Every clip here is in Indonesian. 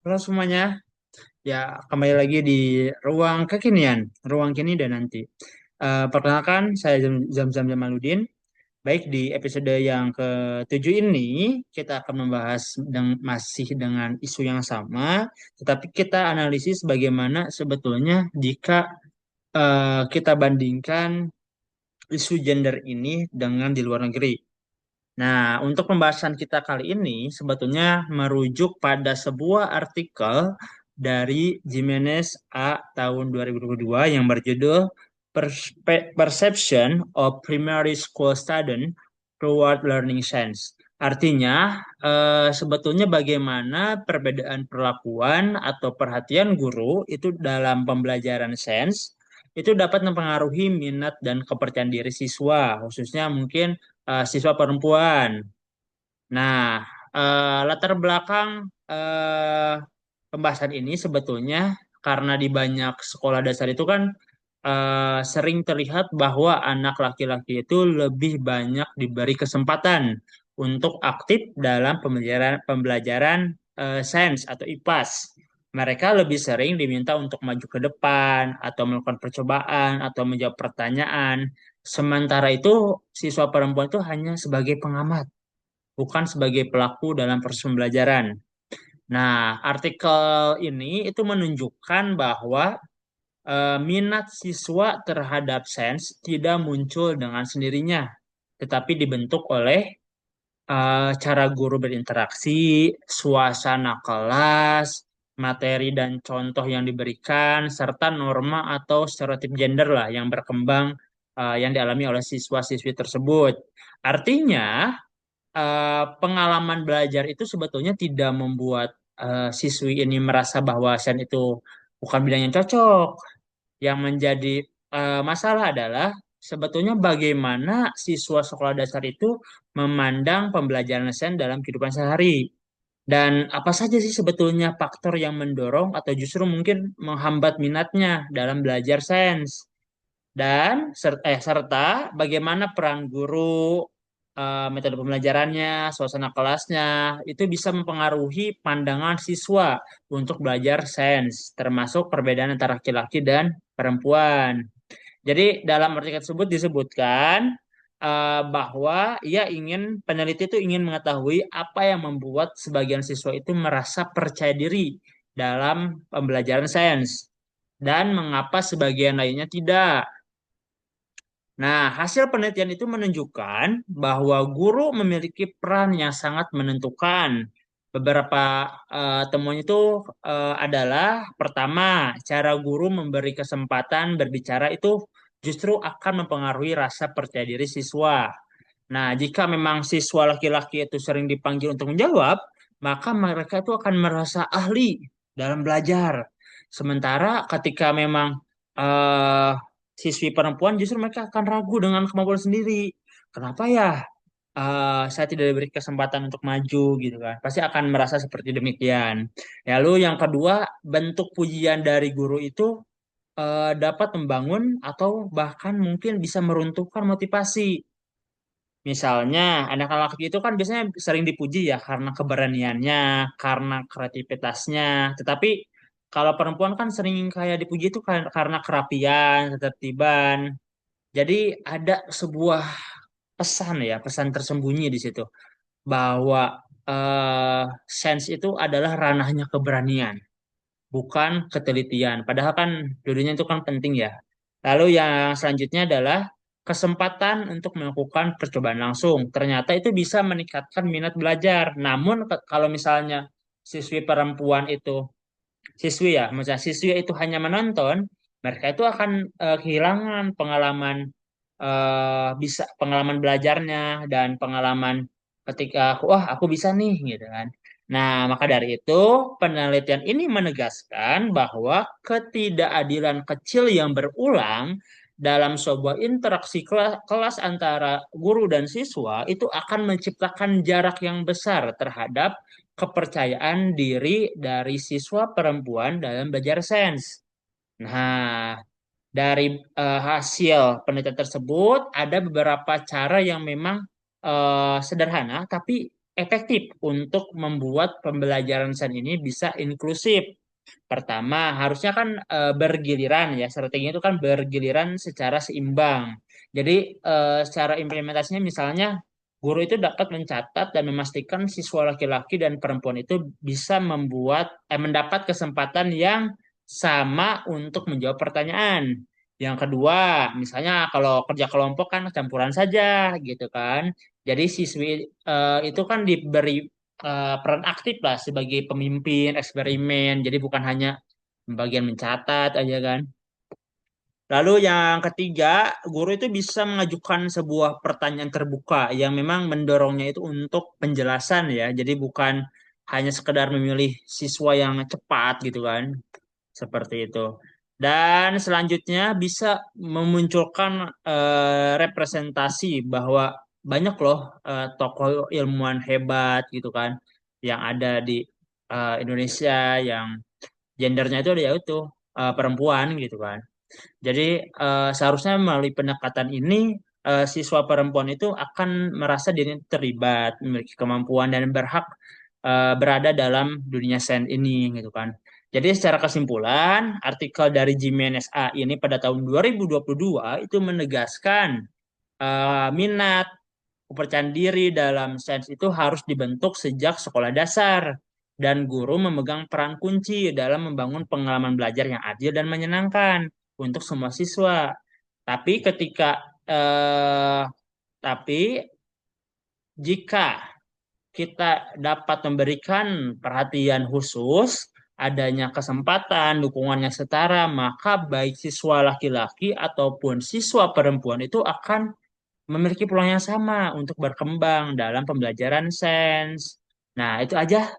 Halo semuanya, ya kembali lagi di ruang kekinian, ruang kini dan nanti. Perkenalkan, saya Zamzam Jamaluddin. Baik, di episode yang ke-7 ini kita akan membahas masih dengan isu yang sama, tetapi kita analisis bagaimana sebetulnya jika kita bandingkan isu gender ini dengan di luar negeri. Nah, untuk pembahasan kita kali ini sebetulnya merujuk pada sebuah artikel dari Jimenez A tahun 2022 yang berjudul Perception of Primary School Student Toward Learning Science. Artinya, sebetulnya bagaimana perbedaan perlakuan atau perhatian guru itu dalam pembelajaran sains itu dapat mempengaruhi minat dan kepercayaan diri siswa, khususnya mungkin siswa perempuan. Nah, latar belakang pembahasan ini sebetulnya karena di banyak sekolah dasar itu kan sering terlihat bahwa anak laki-laki itu lebih banyak diberi kesempatan untuk aktif dalam pembelajaran sains atau IPAS. Mereka lebih sering diminta untuk maju ke depan atau melakukan percobaan atau menjawab pertanyaan. Sementara itu siswa perempuan itu hanya sebagai pengamat, bukan sebagai pelaku dalam proses pembelajaran. Nah, artikel ini itu menunjukkan bahwa minat siswa terhadap sains tidak muncul dengan sendirinya, tetapi dibentuk oleh cara guru berinteraksi, suasana kelas, materi dan contoh yang diberikan, serta norma atau stereotip gender lah yang berkembang yang dialami oleh siswa-siswi tersebut. Artinya, pengalaman belajar itu sebetulnya tidak membuat siswi ini merasa bahwa sains itu bukan bidang yang cocok. Yang menjadi masalah adalah sebetulnya bagaimana siswa sekolah dasar itu memandang pembelajaran sains dalam kehidupan sehari. Dan apa saja sih sebetulnya faktor yang mendorong atau justru mungkin menghambat minatnya dalam belajar sains. Dan serta bagaimana peran guru, metode pembelajarannya, suasana kelasnya, itu bisa mempengaruhi pandangan siswa untuk belajar sains, termasuk perbedaan antara laki-laki dan perempuan. Jadi dalam artikel tersebut disebutkan bahwa peneliti itu ingin mengetahui apa yang membuat sebagian siswa itu merasa percaya diri dalam pembelajaran sains dan mengapa sebagian lainnya tidak. Nah, hasil penelitian itu menunjukkan bahwa guru memiliki peran yang sangat menentukan. Beberapa temuan itu adalah pertama, cara guru memberi kesempatan berbicara itu justru akan mempengaruhi rasa percaya diri siswa. Nah, jika memang siswa laki-laki itu sering dipanggil untuk menjawab, maka mereka itu akan merasa ahli dalam belajar. Sementara ketika memang eh, siswi perempuan justru mereka akan ragu dengan kemampuan sendiri. Kenapa ya saya tidak diberi kesempatan untuk maju gitu kan? Pasti akan merasa seperti demikian. Lalu yang kedua, bentuk pujian dari guru itu dapat membangun atau bahkan mungkin bisa meruntuhkan motivasi. Misalnya, anak-anak itu kan biasanya sering dipuji ya karena keberaniannya, karena kreativitasnya. Tetapi kalau perempuan kan sering kayak dipuji itu karena kerapian, ketertiban. Jadi ada sebuah pesan ya, pesan tersembunyi di situ bahwa eh sains itu adalah ranahnya keberanian, bukan ketelitian. Padahal kan dulunya itu kan penting ya. Lalu yang selanjutnya adalah kesempatan untuk melakukan percobaan langsung. Ternyata itu bisa meningkatkan minat belajar. Namun kalau misalnya siswi perempuan itu, siswi ya, misalnya siswi itu hanya menonton, mereka itu akan kehilangan pengalaman bisa pengalaman belajarnya dan pengalaman ketika wah aku bisa nih gitu kan. Nah, maka dari itu penelitian ini menegaskan bahwa ketidakadilan kecil yang berulang dalam sebuah interaksi kelas antara guru dan siswa itu akan menciptakan jarak yang besar terhadap kepercayaan diri dari siswa perempuan dalam belajar sains. Nah, dari hasil penelitian tersebut ada beberapa cara yang memang sederhana tapi efektif untuk membuat pembelajaran sains ini bisa inklusif. Pertama, harusnya kan bergiliran ya, strateginya itu kan bergiliran secara seimbang. Jadi secara implementasinya misalnya guru itu dapat mencatat dan memastikan siswa laki-laki dan perempuan itu bisa mendapat kesempatan yang sama untuk menjawab pertanyaan. Yang kedua, misalnya kalau kerja kelompok kan campuran saja gitu kan. Jadi siswi itu kan diberi peran aktif lah sebagai pemimpin eksperimen. Jadi bukan hanya bagian mencatat aja kan. Lalu yang ketiga, guru itu bisa mengajukan sebuah pertanyaan terbuka yang memang mendorongnya itu untuk penjelasan ya. Jadi bukan hanya sekedar memilih siswa yang cepat gitu kan. Seperti itu. Dan selanjutnya bisa memunculkan representasi bahwa banyak loh tokoh ilmuwan hebat gitu kan yang ada di Indonesia yang gendernya itu ada yaitu perempuan gitu kan. Jadi seharusnya melalui pendekatan ini siswa perempuan itu akan merasa dirinya terlibat, memiliki kemampuan dan berhak berada dalam dunia sains ini gitu kan. Jadi secara kesimpulan, artikel dari Jimenez A ini pada tahun 2022 itu menegaskan minat kepercayaan diri dalam sains itu harus dibentuk sejak sekolah dasar dan guru memegang peran kunci dalam membangun pengalaman belajar yang adil dan menyenangkan untuk semua siswa. Tapi ketika eh, tapi jika kita dapat memberikan perhatian khusus, adanya kesempatan, dukungan yang setara, maka baik siswa laki-laki ataupun siswa perempuan itu akan memiliki peluang yang sama untuk berkembang dalam pembelajaran sains. Nah, itu aja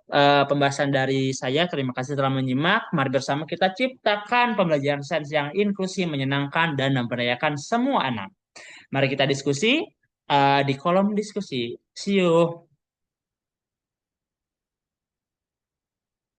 pembahasan dari saya. Terima kasih telah menyimak. Mari bersama kita ciptakan pembelajaran sains yang inklusif, menyenangkan, dan memberdayakan semua anak. Mari kita diskusi di kolom diskusi. See you.